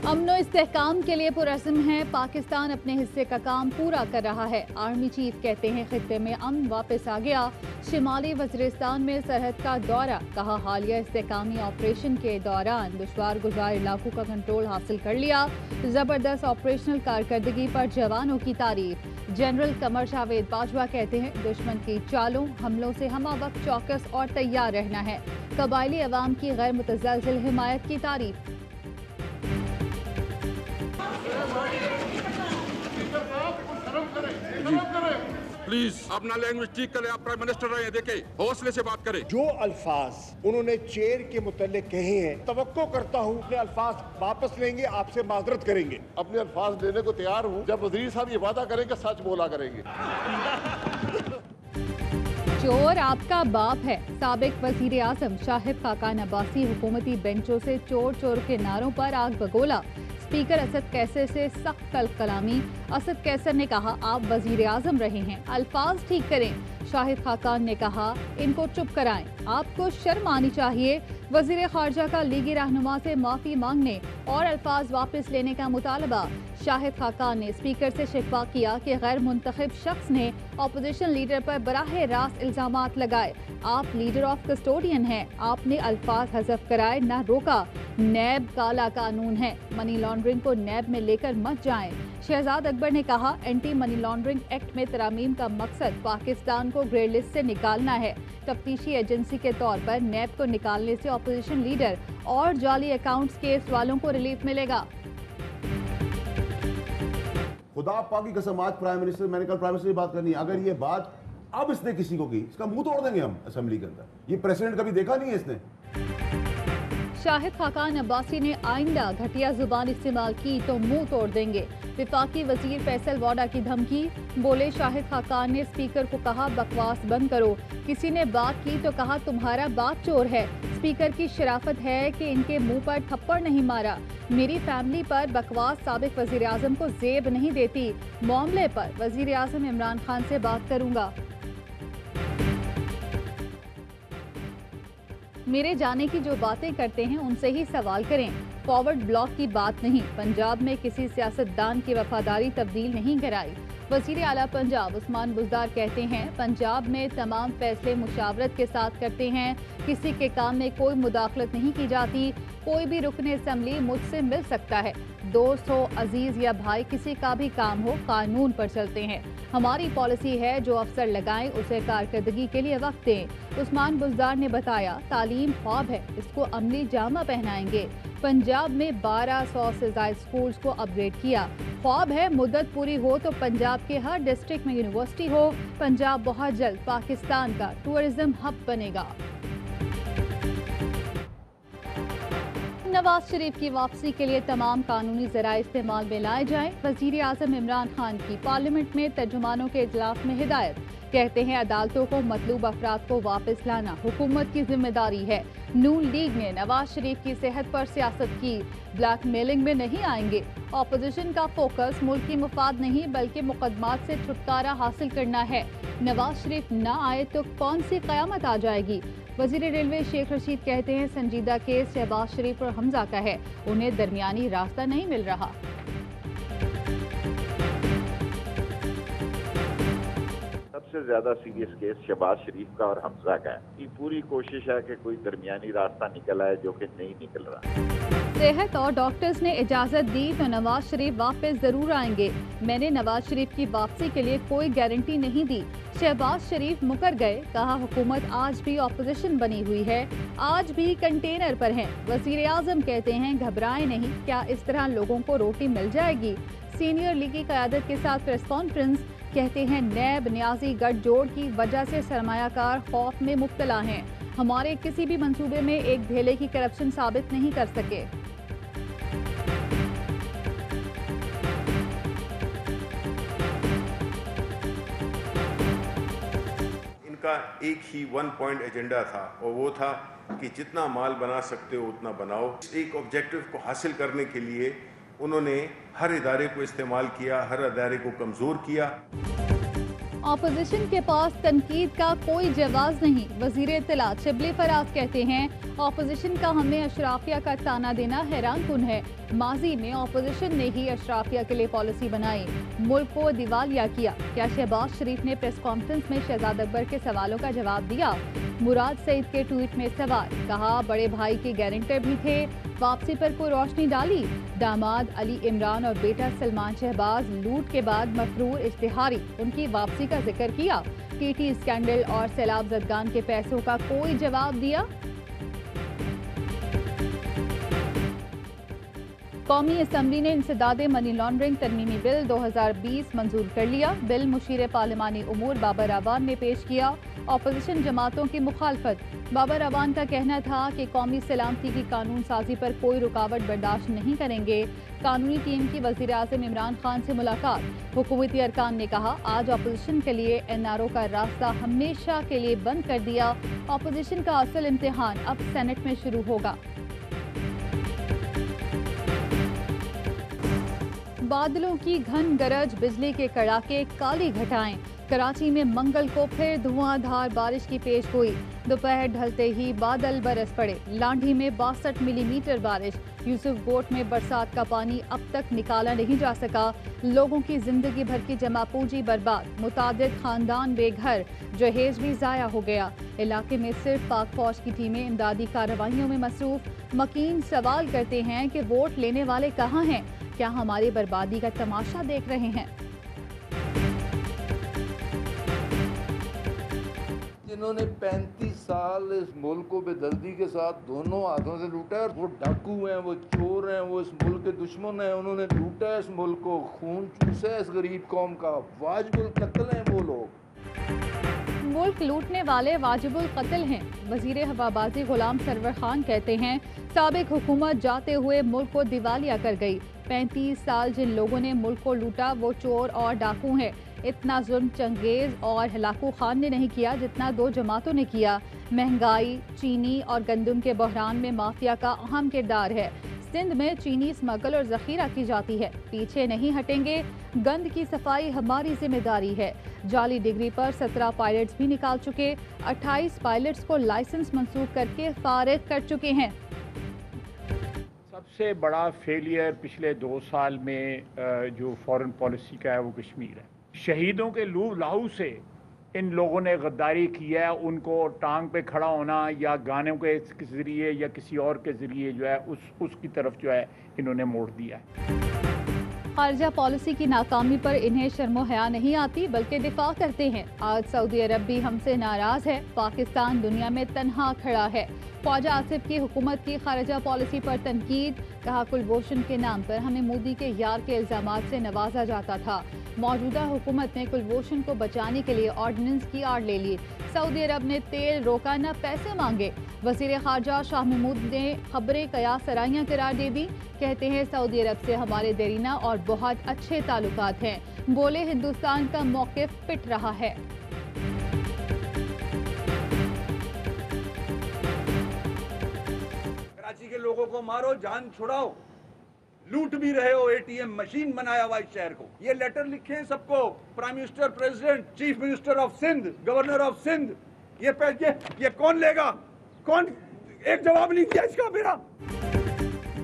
अमन इस्तेहकाम के लिए पुरअज़्म है। पाकिस्तान अपने हिस्से का काम पूरा कर रहा है। आर्मी चीफ कहते हैं खित्ते में अमन वापस आ गया। शिमाली वज़ीरिस्तान में सरहद का दौरा, कहा हालिया इस्तेहकामी ऑपरेशन के दौरान दुश्वार गुजार इलाकों का कंट्रोल हासिल कर लिया। जबरदस्त ऑपरेशनल कारकर्दगी पर जवानों की तारीफ। जनरल कमर जावेद बाजवा कहते हैं दुश्मन की चालों हमलों से हमा वक्त चौकस और तैयार रहना है। कबायली अवाम की गैर मुतज़लज़ल हिमायत की तारीफ। प्लीज अपना लैंग्वेज ठीक करें। आप प्राइम मिनिस्टर रहे हैं, देखें हौसले से बात करें। जो अल्फाज उन्होंने चेयर के मुतल्लिक कहे हैं, तवक्को करता हूँ अपने अल्फाज वापस लेंगे, आपसे माजरत करेंगे। अपने अल्फाज लेने को तैयार हूँ जब वजीर साहब ये वादा करेंगे सच बोला करेंगे। चोर आपका बाप है। साबिक वजीर आजम शाहिद खाकान अब्बासी हुकूमती बेंचों से चोर चोर के नारों पर आग बगोला। स्पीकर असद कैसर से सख्त कलामी। असद कैसर ने कहा आप वजीर आजम रहे हैं, अल्फाज ठीक करें। शाहिद खाकान ने कहा इनको चुप कराएं, आपको शर्म आनी चाहिए। वजीर खारजा का लीगी रहनुमा से माफी मांगने और अल्फाज वापस लेने का मुतालबा। शाहिद खाकान ने स्पीकर से शिकवा किया कि गैर मुंतखब शख्स ने अपोजिशन लीडर पर बराह रास्त इल्जामात लगाए। आप लीडर ऑफ कस्टोडियन हैं, आपने अल्फाज हज़फ कराए ना रोका। नैब काला कानून है, मनी लॉन्ड्रिंग को नैब में लेकर मत जाएं। शहजाद अकबर ने कहा एंटी मनी लॉन्ड्रिंग एक्ट में तरामीम का मकसद पाकिस्तान को ग्रे लिस्ट से निकालना है। तफ्तीशी एजेंसी के तौर पर नैब को निकालने से अपोजिशन लीडर और जाली अकाउंट्स केस वालों को रिलीफ मिलेगा। खुदा पाक की कसम, आज प्राइम मिनिस्टर, मैंने कल प्राइम मिनिस्टर से बात करनी है, अगर ये बात अब इसने किसी को की, इसका मुंह तोड़ देंगे हम असेंबली के अंदर। ये प्रेसिडेंट कभी देखा नहीं है इसने। शाहिद खाकान अब्बासी ने आइंदा घटिया जुबान इस्तेमाल की तो मुंह तोड़ देंगे। विफाकी वजीर फैसल वाडा की धमकी। बोले शाहिद खाकान ने स्पीकर को कहा बकवास बंद करो। किसी ने बात की तो कहा तुम्हारा बाप चोर है। स्पीकर की शराफत है कि इनके मुंह पर थप्पड़ नहीं मारा। मेरी फैमिली पर बकवास साबिक वजीर आजम को जेब नहीं देती। मामले पर वजीर आजम इमरान खान से बात करूंगा। मेरे जाने की जो बातें करते हैं उनसे ही सवाल करें। फॉरवर्ड ब्लॉक की बात नहीं। पंजाब में किसी सियासतदान की वफादारी तब्दील नहीं कराई। वज़ीर आला पंजाब उस्मान बुज़दार कहते हैं पंजाब में तमाम फैसले मुशावरत के साथ करते हैं। किसी के काम में कोई मुदाखलत नहीं की जाती। कोई भी रुकने असेंबली मुझसे मिल सकता है। दोस्त हो, अजीज या भाई, किसी का भी काम हो, कानून पर चलते हैं। हमारी पॉलिसी है जो अफसर लगाएं उसे कारकर्दगी के लिए वक्त दें। उस्मान बुज़दार ने बताया तालीम ख्वाब है, इसको अमली जामा पहनाएंगे। पंजाब में 1200 से ज्यादा स्कूल्स को अपग्रेड किया। ख्वाब है मुद्दत पूरी हो तो पंजाब के हर डिस्ट्रिक्ट में यूनिवर्सिटी हो। पंजाब बहुत जल्द पाकिस्तान का टूरिज्म हब बनेगा। नवाज शरीफ की वापसी के लिए तमाम कानूनी ज़राए इस्तेमाल में लाए जाएं। वज़ीर आज़म इमरान खान की पार्लियामेंट में तर्जुमानों के इजलास में हिदायत। कहते हैं अदालतों को मतलूब अफराद को वापस लाना हुकूमत की जिम्मेदारी है। नून लीग ने नवाज शरीफ की सेहत पर सियासत की। ब्लैक मेलिंग में नहीं आएंगे। अपोजिशन का फोकस मुल्क की मुफाद नहीं बल्कि मुकदमात से छुटकारा हासिल करना है। नवाज शरीफ ना आए तो कौन सी क़यामत आ जाएगी। वजीर रेलवे शेख रशीद कहते हैं संजीदा केस शहबाज शरीफ और हमजा का है, उन्हें दरमियानी रास्ता नहीं मिल रहा। सबसे ज्यादा सीरियस केस शहबाज शरीफ का और हमजा का है। ये पूरी कोशिश है कि कोई दरमियानी रास्ता निकल आए जो कि नहीं निकल रहा। सेहत और डॉक्टर्स ने इजाजत दी तो नवाज शरीफ वापस जरूर आएंगे। मैंने नवाज शरीफ की वापसी के लिए कोई गारंटी नहीं दी। शहबाज शरीफ मुकर गए, कहा हुकूमत आज भी ऑपोजिशन बनी हुई है, आज भी कंटेनर पर है। वजीर आजम कहते हैं घबराएं नहीं, क्या इस तरह लोगों को रोटी मिल जाएगी। सीनियर लीगी क़यादत के साथ प्रेस कॉन्फ्रेंस। कहते हैं नैब न्याजी गठजोड़ की वजह से सरमायाकार खौफ में मुब्तला हैं। हमारे किसी भी मंसूबे में एक धेले की करप्शन साबित नहीं कर सके। इनका एक ही 1 पॉइंट एजेंडा था और वो था कि जितना माल बना सकते हो उतना बनाओ। एक ऑब्जेक्टिव को हासिल करने के लिए उन्होंने हर इदारे को इस्तेमाल किया, हर इदारे को कमज़ोर किया। अपोजिशन के पास तनकीद का कोई जवाब नहीं। वजीर इत्तलात शिबली फराज कहते हैं, अपोजिशन का हमें अशराफिया का ताना देना हैरान कुन है। माजी में अपोजिशन ने ही अशराफिया के लिए पॉलिसी बनाई, मुल्क को दिवालिया किया। क्या शहबाज शरीफ ने प्रेस कॉन्फ्रेंस में शहजाद अकबर के सवालों का जवाब दिया? मुराद सईद के ट्वीट में सवाल, कहा बड़े भाई के गारंटर भी थे, वापसी पर कोई रोशनी डाली? दामाद अली इमरान और बेटा सलमान शहबाज लूट के बाद मफरूर इश्तिहारी, उनकी वापसी का जिक्र किया। टीटी स्कैंडल और सैलाब जदगान के पैसों का कोई जवाब दिया? कौमी असम्बली ने इंसदादे मनी लॉन्ड्रिंग तरमीमी बिल 2020 मंजूर कर लिया। बिल मुशीर पार्लिमानी उमूर बाबर अवान ने पेश किया। अपोजिशन जमातों की मुखालफत। बाबर अवान का कहना था कि कौमी सलामती की कानून साजी पर कोई रुकावट बर्दाश्त नहीं करेंगे। कानूनी टीम की वज़ीर आज़म इमरान खान से मुलाकात। हुकूमती अरकान ने कहा, आज अपोजिशन के लिए NRO का रास्ता हमेशा के लिए बंद कर दिया। अपोजिशन का असल इम्तिहान अब सेनेट में शुरू होगा। बादलों की घन गरज, बिजली के कड़ाके, काली घटाएं। कराची में मंगल को फिर धुआंधार बारिश की पेशगोई। दोपहर ढलते ही बादल बरस पड़े। लांढी में 62 मिलीमीटर बारिश। यूसुफ गोट में बरसात का पानी अब तक निकाला नहीं जा सका। लोगों की जिंदगी भर की जमा पूंजी बर्बाद। मुतादिद खानदान बेघर, जहेज भी जाया हो गया। इलाके में सिर्फ पाक फौज की टीमें इमदादी कार्रवाइयों में मसरूफ। मकीन सवाल करते हैं कि वोट लेने वाले कहाँ हैं? क्या हमारी बर्बादी का तमाशा देख रहे हैं? जिन्होंने 35 साल इस मुल्क को बेदर्दी के साथ दोनों हाथों से लूटा है, वो डाकू हैं, वो चोर हैं, वो इस मुल्क के दुश्मन हैं। उन्होंने लूटा है इस मुल्क को, खून चूसा है इस गरीब कौम का। वाजिबुल कत्ल हैं वो लोग। मुल्क लूटने वाले वाजिबुल कत्ल हैं। वजीर हवाबाजी गुलाम सरवर खान कहते हैं, साबिक हुकूमत जाते हुए मुल्क को दिवालिया कर गई। 35 साल जिन लोगों ने मुल्क को लूटा वो चोर और डाकू हैं। इतना जुल्म चंगेज और हलाकू खान ने नहीं किया जितना दो जमातों ने किया। महंगाई, चीनी और गंदम के बहरान में माफिया का अहम किरदार है। सिंध में चीनी स्मगल और जखीरा की जाती है। पीछे नहीं हटेंगे, गंद की सफाई हमारी जिम्मेदारी है। जाली डिग्री पर 17 पायलट्स भी निकाल चुके। 28 पायलट्स को लाइसेंस मंसूख करके फारिग कर चुके हैं। सबसे बड़ा फेलियर पिछले 2 साल में जो फॉरेन पॉलिसी का है वो कश्मीर है। शहीदों के लहू से इन लोगों ने गद्दारी की है। उनको टांग पे खड़ा होना या गानों के जरिए या किसी और के जरिए जो है उसकी तरफ जो है इन्होंने मोड़ दिया है। खारजा पॉलिसी की नाकामी पर इन्हें शर्मो हया नहीं आती, बल्कि दिफा करते हैं। आज सऊदी अरब भी हमसे नाराज है। पाकिस्तान दुनिया में तन्हा खड़ा है। ख्वाजा आसिफ की हुकूमत की खारजा पॉलिसी पर तनकीद। कहा, कुलभूषण के नाम पर हमें मोदी के यार के इल्जामात से नवाजा जाता था। मौजूदा हुकूमत ने कुलभूषण को बचाने के लिए ऑर्डिनेंस की आड़ ले ली। सऊदी अरब ने तेल रोका, न पैसे मांगे। वजीर खारजा शाह महमूद ने खबरें कयास सराइयां करार दे दी। कहते हैं, सऊदी अरब से हमारे देरीना और बहुत अच्छे ताल्लुकात हैं। बोले, हिंदुस्तान का मौक़िफ़ पिट रहा है। कराची के लोगों को मारो, जान छुड़ाओ। लूट भी रहे हो, ATM मशीन बनाया हुआ इस शहर को। ये लेटर लिखे सबको, prime minister, president, chief minister of Sindh, governor of Sindh. ये कौन लेगा? कौन? एक जवाब नहीं दिया इसका मेरा।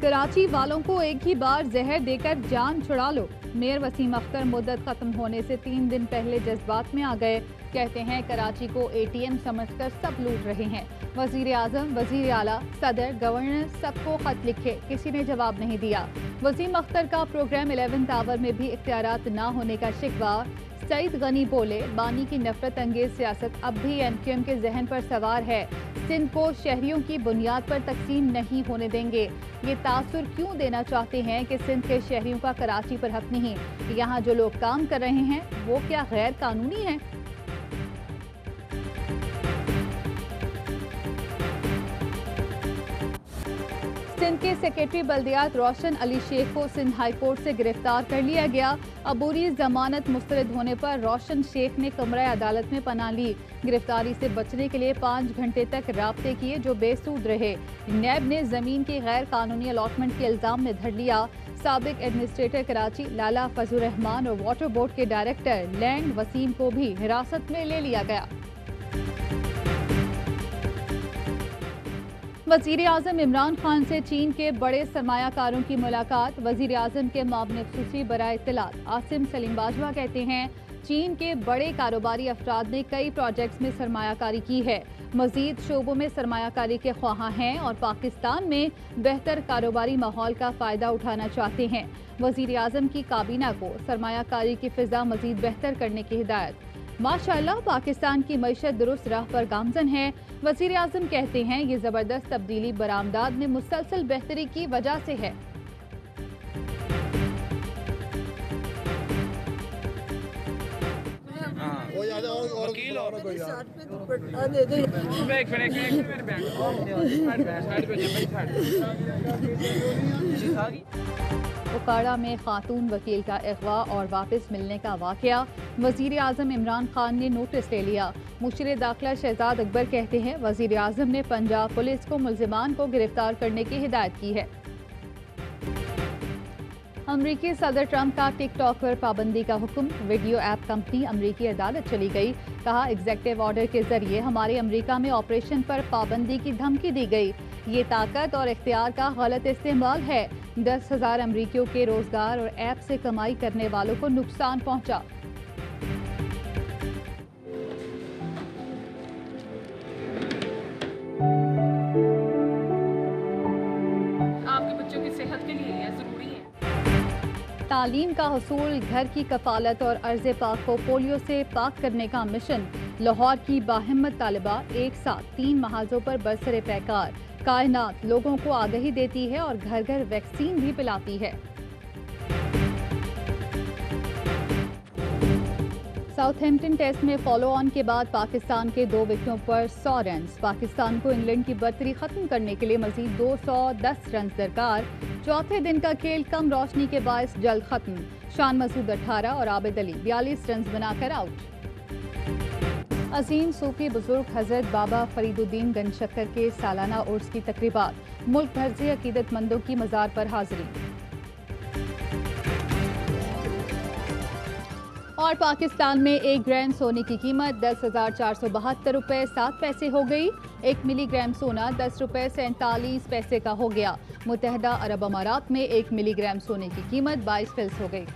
कराची वालों को एक ही बार जहर देकर जान छुड़ा लो। मेयर वसीम अख्तर मुद्दत खत्म होने से 3 दिन पहले जज्बात में आ गए। कहते हैं, कराची को ATM समझकर सब लूट रहे हैं। वजीर आजम, वजीर आला, सदर, गवर्नर सबको खत लिखे, किसी ने जवाब नहीं दिया। वसीम अख्तर का प्रोग्राम 11th आवर में भी इख्तियारात न होने का शिकवा। सईद गनी बोले, बानी की नफरत अंगेज सियासत अब भी MQM के जहन पर सवार है। सिंध को शहरियों की बुनियाद पर तकसीम नहीं होने देंगे। ये तासुर क्यों देना चाहते हैं कि सिंध के शहरियों का कराची पर हक नहीं? यहाँ जो लोग काम कर रहे हैं वो क्या गैर कानूनी हैं? सिंध के सेक्रेटरी बल्दियात रोशन अली शेख को सिंध हाई कोर्ट से गिरफ्तार कर लिया गया। अबूरी जमानत मुस्तरद होने पर रोशन शेख ने कमरा अदालत में पनाह ली। गिरफ्तारी से बचने के लिए 5 घंटे तक राब्ते किए जो बेसूद रहे। नैब ने जमीन की गैर कानूनी अलॉटमेंट के इल्जाम में धर लिया। साबिक एडमिनिस्ट्रेटर कराची लाला फजल रहमान और वाटर बोर्ड के डायरेक्टर लैंड वसीम को भी हिरासत में ले लिया गया। वज़ीर आज़म इमरान खान से चीन के बड़े सरमायाकारों की मुलाकात। वज़ीर आज़म के मुआविन ख़ुसूसी बराए इत्तलात आसिम सलीम बाजवा कहते हैं चीन के बड़े कारोबारी अफराद ने कई प्रोजेक्ट्स में सरमायाकारी की है, मज़ीद शोबों में सरमायाकारी के ख्वाहां हैं और पाकिस्तान में बेहतर कारोबारी माहौल का फ़ायदा उठाना चाहते हैं। वज़ीर आज़म की काबीना को सरमायाकारी की फ़िज़ा मज़ीद बेहतर करने की हिदायत। माशाअल्लाह पाकिस्तान की मईशत दुरुस्त राह पर गामज़न है। वज़ीर आज़म कहते हैं ये ज़बरदस्त तब्दीली बरामदाद में मुसलसल बेहतरी की वजह से है। उकाड़ा में खातून वकील का अगवा और वापस मिलने का वाक़या। वज़ीर आज़म इमरान खान ने नोटिस ले लिया। मुशीर दाखिला शहजाद अकबर कहते हैं वज़ीर आज़म ने पंजाब पुलिस को मुल्ज़िमान को गिरफ्तार करने की हिदायत की है। अमरीकी सदर ट्रंप का टिक टॉक पर पाबंदी का हुक्म। वीडियो ऐप कंपनी अमरीकी अदालत चली गई। कहा एग्जेक्टिव ऑर्डर के जरिए हमारे अमरीका में ऑपरेशन पर पाबंदी की धमकी दी गई। ये ताकत और इख्तियार का गलत इस्तेमाल है। 10,000 अमरीकियों के रोजगार और ऐप से कमाई करने वालों को नुकसान पहुंचा। आपके बच्चों की सेहत के लिए यह जरूरी है। तालीम का हसूल, घर की कफालत और अर्ज़ पाक को पोलियो से पाक करने का मिशन। लाहौर की बाहिम्मत तालिबा एक साथ 3 महाजों पर बरसरे पैकार। कायनात लोगों को आगाही देती है और घर घर वैक्सीन भी पिलाती है। साउथहैम्पटन टेस्ट में फॉलो ऑन के बाद पाकिस्तान के 2 विकेटों पर 100 रन। पाकिस्तान को इंग्लैंड की बर्तरी खत्म करने के लिए मजीद 210 रन दरकार। चौथे दिन का खेल कम रोशनी के बायस जल्द खत्म। शान मसूद 18 और आबिद अली 42 रन बनाकर आउट। अजीम सूफी बुजुर्ग हजरत बाबा फरीदुद्दीन गंज शक्कर के सालाना उर्स की तकरीबात। मुल्क भर से अकीदतमंदों की मज़ार पर हाजिरी। और पाकिस्तान में 1 ग्राम सोने की कीमत 10,472 रुपये 7 पैसे हो गई। 1 मिलीग्राम सोना 10 रुपये 47 पैसे का हो गया। मुत्तहदा अरब अमारात में 1 मिलीग्राम सोने की कीमत 22 फिल्स हो गई।